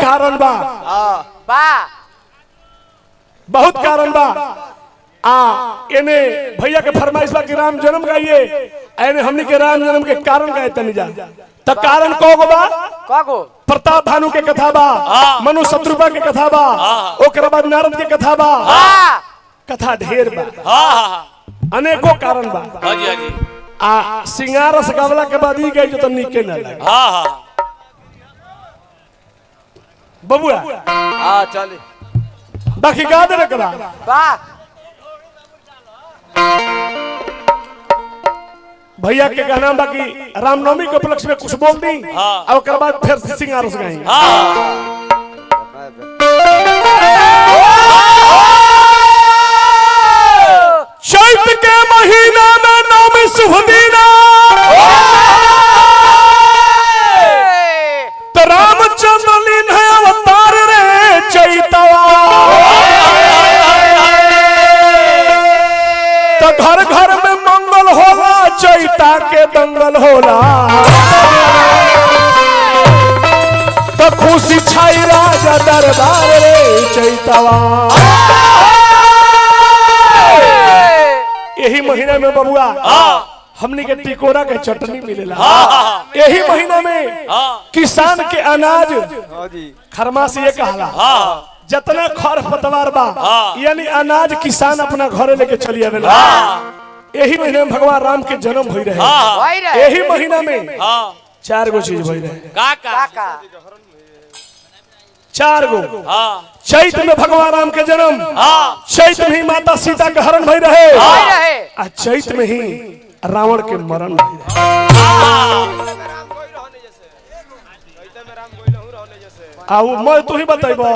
कारण बा, बहुत कारण बा। एने भैया के फरमाइश बा कि राम जन्म गाइए, एने हमनी के राम जन्म के कारण गाए तनी जा। त कारण को बा? प्रताप भानु के कथा बा, मनु शत्रुपा के कथा बा, ओकरा बाद नारद के कथा बा। कथा ढेर बा, अनेकों कारण बा। सिंगारस गवला के बाद गई जो तो निके न लगे। बबुआ चले बाकी गा दे करा भैया के कहना बाकी रामनवमी के उपलक्ष्य में कुछ बोल दी और उसके बाद फिर सिंगारस गाएंगे। चैत के महीना में नवमी शुभ दीना, तो रामचंद्र लीन है अवतार रे चैतवा। तो घर घर में मंगल होला, चैता के दंगल होला। तो खुशी छाई राजा दरबार रे चैतवा। यही महीना में बबुआ हमनी के टिकोरा के चटनी मिलेला। यही महीना में किसान के अनाज खरमास ये कहला, जितना खर पतवार बा यानी अनाज किसान अपना घरे लेके चली आवेला। यही महीना में भगवान राम के जन्म हुई रहे। यही महीना में 4 गो चीज हुई रहे। 4 गो। चैत में भगवान राम के जन्म, चैत में ही माता सीता के हरण भई रहे, आ चैत में ही रावण के मरण भई रहे। मैं तू ही बताइबो।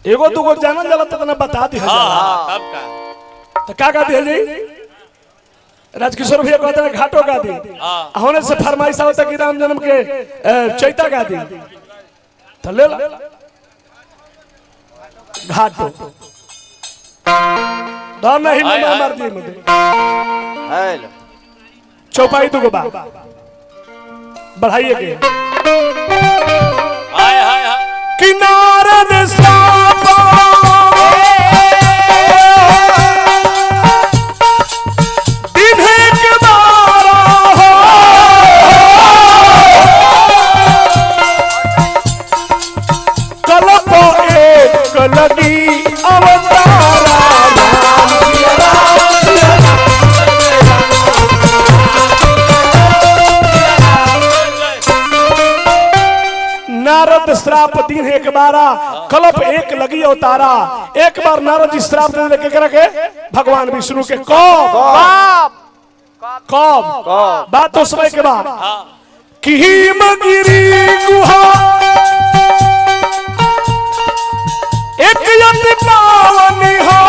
एगो दूगो जानल जाला त ना बता दी। तो का गा दी जी? राजकिशोर भैया कहते हैं घाटो गा दी। होने से फरमाइश आवता कि राम जन्म के चैता गा दी, तो ले ला घाटो। डर नहीं मार दी मुझे। चौपाई दूगो बा बढ़ाइए के किनारे लगी अवतारा नारद श्राप दिन एक बारा, कलप एक लगी अवतारा। एक बार नारद जी श्राप देने के करके भगवान विष्णु के कब बात तो समय के बाद कि हिमगिरी गुहा एक यति पावनी हो,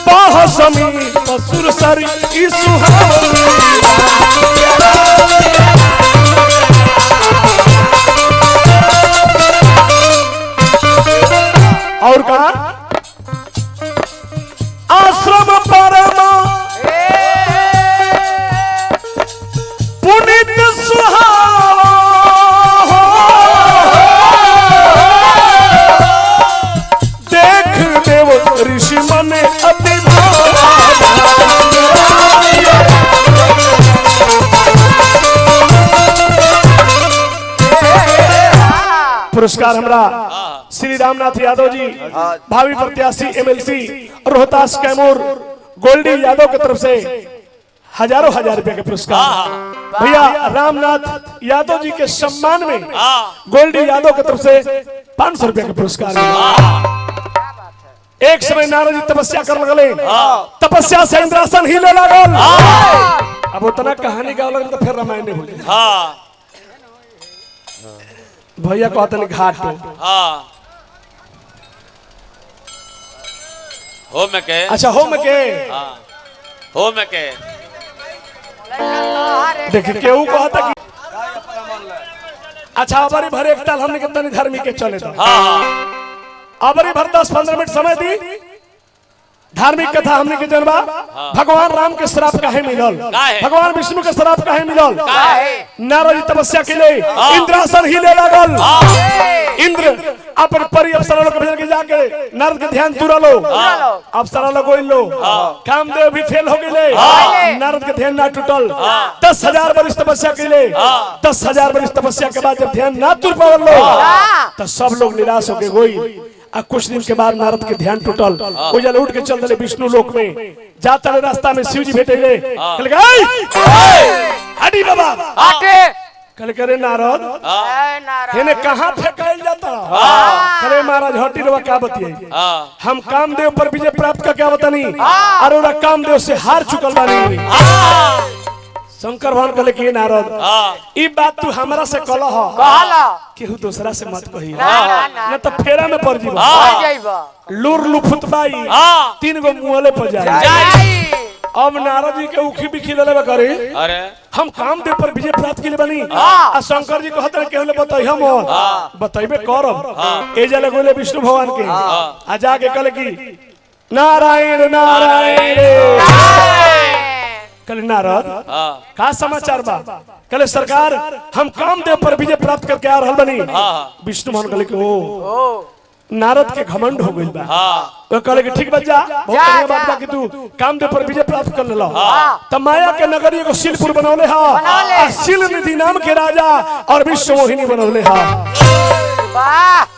बाह समीप सुरसरी सुहावनी। और कहा आश्रम परमा पुनित सुहावा, देख देव ऋषि मने अति पुरस्कार हमरा श्री रामनाथ यादव जी भावी प्रत्याशी MLC रोहतास कैमूर गोल्डी यादव की तरफ से हजारों हजार रुपए के पुरस्कार। भैया रामनाथ यादव जी के सम्मान में गोल्डी यादव की तरफ से 500 रुपए के पुरस्कार। एक समय नारद जी तपस्या कर लगले, तपस्या से इंद्रासन हिले लागल। अब उतना कहानी गाव लगल तो फिर रामायण हो गई। भैया कहते हैं घाट हो में के, अच्छा हो में के, हो में के देख केहू कहता कि अच्छा अबरी भर एक ताल हमने कितनी धर्मी के चले दो। अबरी भर 10-15 मिनट समय दी, धार्मिक कथा हमने के जनबा भगवान राम के श्राप काहे मिलल, भगवान विष्णु के श्राप काहे मिलल। नारद जी तपस्या के लिए इंद्रासन हिले लागल। इंद्र अपन परि अप्सरा लोग भेज के जाके नारद के ध्यान तुरलो, अप्सरा लोग लो, कामदेव भी फेल हो गए, नारद के ध्यान ना टूटल। 10,000 वर्ष तपस्या के लिए 10,000 वर्ष तपस्या के बाद जब ध्यान ना तुर पावल लो तो सब लोग निराश होके गई। आ कुछ दिन के बाद नारद के ध्यान टूटल, उजल उठ के चल दिले विष्णु लोक में। जाता रहे रास्ता में शिव जी भेटेले, कहले हटी बाबा हटे, कहले करे नारद हेने कहां फेंकाइल जाता, करे महाराज हटी रवा क्या बतिए, हम कामदेव पर विजय प्राप्त का क्या बतानी और ओरा कामदेव से हार चुकल बानी। शंकर भगवान कहले कि नारद ई बात तू हमरा से कहला केहू दूसरा से मत कही न तो फेरा में पड़ जीबा। लूर लुफुतबाई 3 गो मुहले पर जाए। अब नारद जी के उखी बिखी लेले करे, अरे हम कामदेव पर विजय प्राप्त के लिए बनी। आ शंकर जी कहत रहे केहू बताई हम बताइबे करब। ए जले गोले विष्णु भगवान के आ जाके कहले कि नारायण नारायण। कहले नारद का समाचार बा, कहले सरकार हम कामदेव पर विजय प्राप्त करके आ रहल बनी। विष्णु भगवान कहले कि ओ नारद के घमंड हो गइल बा। वो कहले कि ठीक बच्चा बहुत बढ़िया बात बा कि तू कामदेव पर विजय प्राप्त कर लेला। त माया के नगरी को शिलपुर बनौले हा आ शिल निधि नाम के राजा और विश्व मोहिनी बनौले हा।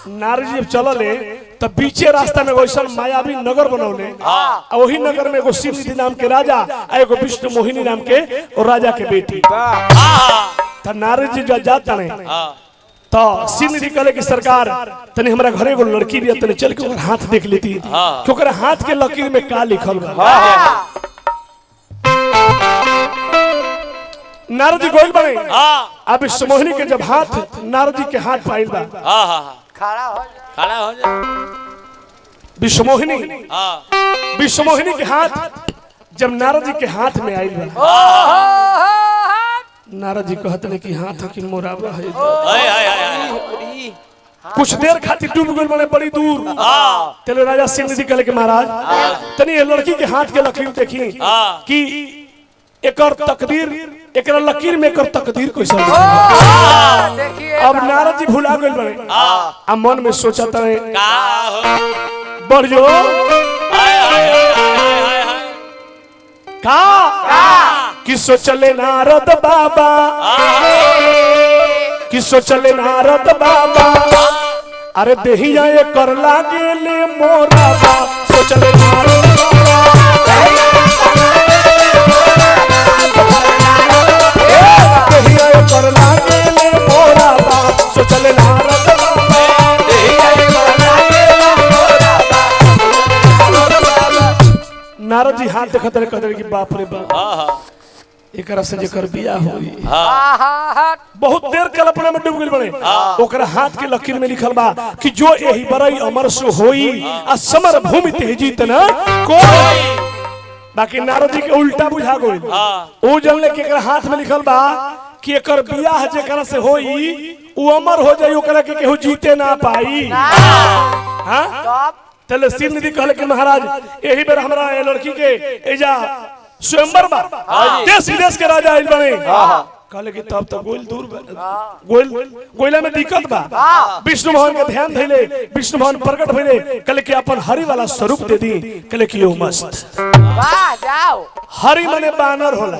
नारद जी चलले तब बीचे रास्ता में वैसा मायावी नगर बनौले आ वही नगर में एगो शिव निधि नाम के राजा आ एगो विष्णु मोहिनी नाम के और राजा के बेटी। त नारद जी जब जाता नहीं तो शिव निधि कहले कि सरकार तने हमरा घरे एगो लड़की भी तने चल के ओकर हाथ देख लेती कि ओकर हाथ के लकीर में का लिखल बा। नारद जी गोइल बने अब विष्णु मोहिनी के जब हाथ नारद जी के हाथ पाइल बा खड़ा हो जा। विष्णु मोहिनी के हाथ जब नारद जी के हाथ में आइल बा, नारद जी कहते हैं कि हाथ हकीन मोराबा है। कुछ देर खातिर डूब गइल बने बड़ी दूर। तेरे राजा शिव निधि कहले कि महाराज तनी ये लड़की के हाथ के लकीर देखी कि एकर तकदीर एकरा लकीर में एकर तकदीर कैसा है। अब नारद जी भुला गइल बने आ मन में सोचत रहे बढ़ जो कि सोचले नारद बाबा कि सोचले नारद बाबा अरे देहिया ये कर लागे ले मोरा बा। सोचले नारद बाबा देहिया ये कर लागे ले मोरा बा। सोचले नारद बाबा देहिया ये कर लागे ले मोरा बा। नारद जी हाथ देखत रहे कहते कि बाप रे बाप एकरा से जेकर बियाह होई। बहुत देर कल्पना में डूब गइल बने। ओकरा हाथ के लकीर में लिखल बा कि जो एही बरई अमर सो होई आ समर भूमि ते जीत न कोई। बाकी नारद जी के उल्टा बुझा गइल। ओ जानले कि एकरा हाथ में लिखल बा कि एकर बियाह जेकरा से होई उ अमर हो जाई, ओकरा के केहू जीते ना पाई। हां तले शिव निधि कहले कि महाराज एही बेर हमरा लड़की के एजा स्वयंवर बा, देश विदेश के राजा आइल बने। कहले कि तब तो गोइल दूर गोइला में दिक्कत बा। विष्णु भगवान के ध्यान धइले, विष्णु भगवान प्रकट भइले, कहले कि अपन हरि वाला स्वरूप दे दी। कहले कि यो मस्त वाह जाओ। हरि माने बानर होला